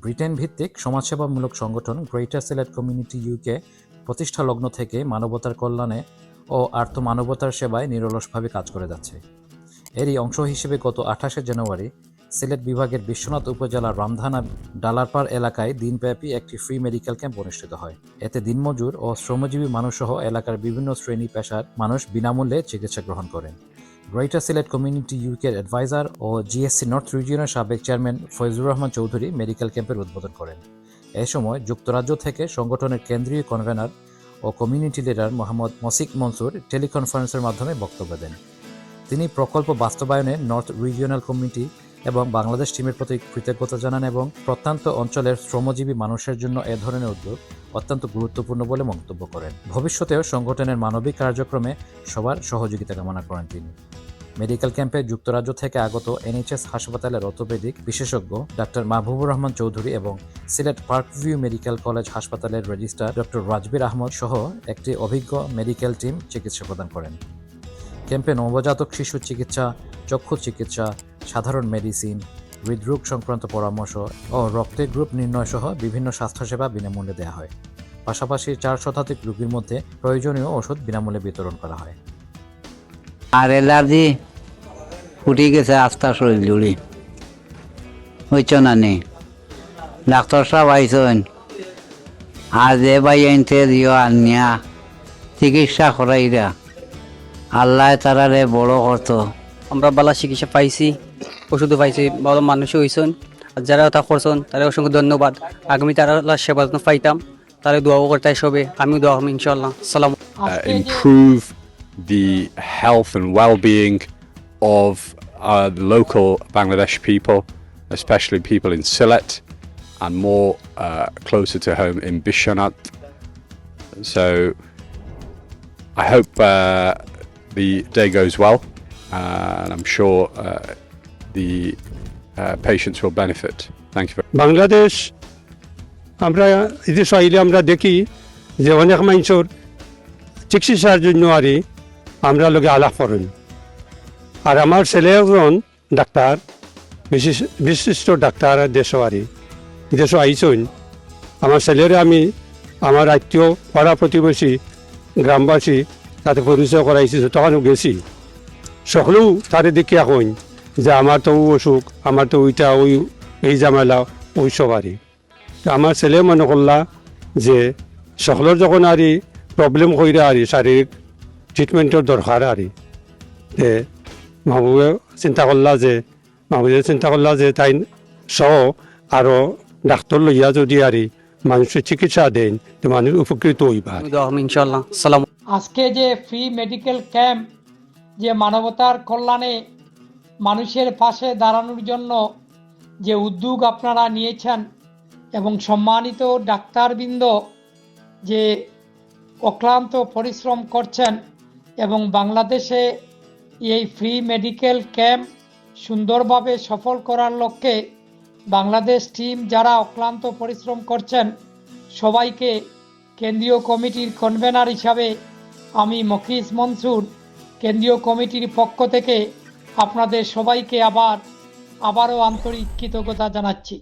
Britain ভিত্তিক সমাজসেবামূলক সংগঠন greater Sylhet community UK প্রতিষ্ঠা লগ্ন থেকে মানবতার কল্যাণে ও আর্তমানবতার সেবায় নিরলসভাবে কাজ করে যাচ্ছে। এরই অংশ হিসেবে গত 28শে জানুয়ারি সিলেট বিভাগের বিশ্বনাথ উপজেলার রামধানা ডালারপাড় এলাকায় দিনব্যাপী একটি ফ্রি মেডিকেল ক্যাম্প অনুষ্ঠিত হয়। এতে দিনমজুর ও শ্রমজীবী মানুষসহ এলাকার বিভিন্ন শ্রেণী পেশার মানুষ বিনামূল্যে চিকিৎসা গ্রহণ করেন। গ্রেটার সিলেট কমিউনিটি ইউকের অ্যাডভাইজার ও জিএসসি নর্থ রিজিয়নের সাবেক চেয়ারম্যান ফয়জুর রহমান চৌধুরী মেডিকেল ক্যাম্পের উদ্বোধন করেন। এ সময় যুক্তরাজ্য থেকে সংগঠনের কেন্দ্রীয় কনভেনর ও কমিউনিটি লিডার মোহাম্মদ মসিক মনসুর টেলিকনফারেন্সের মাধ্যমে বক্তব্য দেন। তিনি প্রকল্প বাস্তবায়নে নর্থ রিজিওনাল কমিটি এবং বাংলাদেশ টিমের প্রতি কৃতজ্ঞতা জানান এবং প্রত্যন্ত অঞ্চলের শ্রমজীবী মানুষের জন্য এ ধরনের উদ্যোগ অত্যন্ত গুরুত্বপূর্ণ বলে মন্তব্য করেন। ভবিষ্যতেও সংগঠনের মানবিক কার্যক্রমে সবার সহযোগিতা কামনা করেন তিনি। মেডিকেল ক্যাম্পে যুক্তরাজ্য থেকে আগত এনএইচএস হাসপাতালের অর্থোপেডিক বিশেষজ্ঞ ডাক্তার মাহবুবুর রহমান চৌধুরী এবং সিলেট পার্কভিউ মেডিকেল কলেজ হাসপাতালের রেজিস্ট্রার ডক্টর রাজবির আহমদ সহ একটি অভিজ্ঞ মেডিকেল টিম চিকিৎসা প্রদান করেন। ক্যাম্পে নবজাতক শিশু চিকিৎসা, চক্ষু চিকিৎসা, সাধারণ মেডিসিন, হৃদরোগ সংক্রান্ত পরামর্শ ও রক্তের গ্রুপ নির্ণয় সহ বিভিন্ন স্বাস্থ্যসেবা বিনামূল্যে দেওয়া হয়। পাশাপাশি 4 শতাধিক রোগীর মধ্যে প্রয়োজনীয় ওষুধ বিনামূল্যে বিতরণ করা হয়। আর এলার্জি ফুটি গেছে আস্তা শরীর জুড়ি হইছ না নে ডাক্তার সাহেব আইসন আর যে ভাই আনতে দিও আনিয়া চিকিৎসা করাইরা আল্লাহ তারারে বড় করতো। আমরা ভালো চিকিৎসা পাইছি, ওষুধও পাইছি, ভালো মানুষও হয়েছেন। আর যারা তা করছেন তারা অসংখ্য ধন্যবাদ। আগামী তারা সেবা যত্ন পাইতাম, তারা দোয়াও করতে সবে, আমিও দোয়া করবো ইনশাল্লাহ। সালাম। Improve the health and well-being of the local Bangladeshi people, especially people in Sylhet and more closer to home in Bishonath. So I hope the day goes well, and I'm sure the patients will benefit. Thank you very much. Bangladesh আমরা এদেশ আইলে আমরা দেখি যে অনেক মানুষের চিকিৎসার জন্য আরে আমরা লোকে আলাপ করেন। আর আমার ছেলে একজন ডাক্তার, বিশিষ্ট ডাক্তার দেশও আরে দেশও আইসন। আমার ছেলেরে আমি আমার আত্মীয় পাড়া প্রতিবেশী গ্রামবাসী তাতে পরিচয় করাইছি, তখনও গেছি। সকলেও তারে দেখি এখন যে আমার তো অসুখ, আমার তো ওইটা ওই এই ঝামেলা ওই সব আরে। আমার ছেলে মনে করলা যে সকলের যখন আরে প্রবলেম কইরা আরে শারীরিক ট্রিটমেন্টের দরকার আরে, মাহবুবে চিন্তা করলা যে তাই সহ আরো ডাক্তার লইয়া যদি আরে মানুষের চিকিৎসা দেন তো মানুষ উপকৃত হইবা ইনশাল্লাহ। সালাম। আজকে যে ফ্রি মেডিকেল ক্যাম্প, যে মানবতার কল্যাণে মানুষের পাশে দাঁড়ানোর জন্য যে উদ্যোগ আপনারা নিয়েছেন এবং সম্মানিত ডাক্তারবৃন্দ যে অক্লান্ত পরিশ্রম করছেন এবং বাংলাদেশে এই ফ্রি মেডিকেল ক্যাম্প সুন্দরভাবে সফল করার লক্ষ্যে বাংলাদেশ টিম যারা অক্লান্ত পরিশ্রম করছেন সবাইকে কেন্দ্রীয় কমিটির কনভেনর হিসাবে আমি মকিস মনসুর কেন্দ্রীয় কমিটির পক্ষ থেকে আপনাদের সবাইকে আবারও আন্তরিক কৃতজ্ঞতা জানাচ্ছি।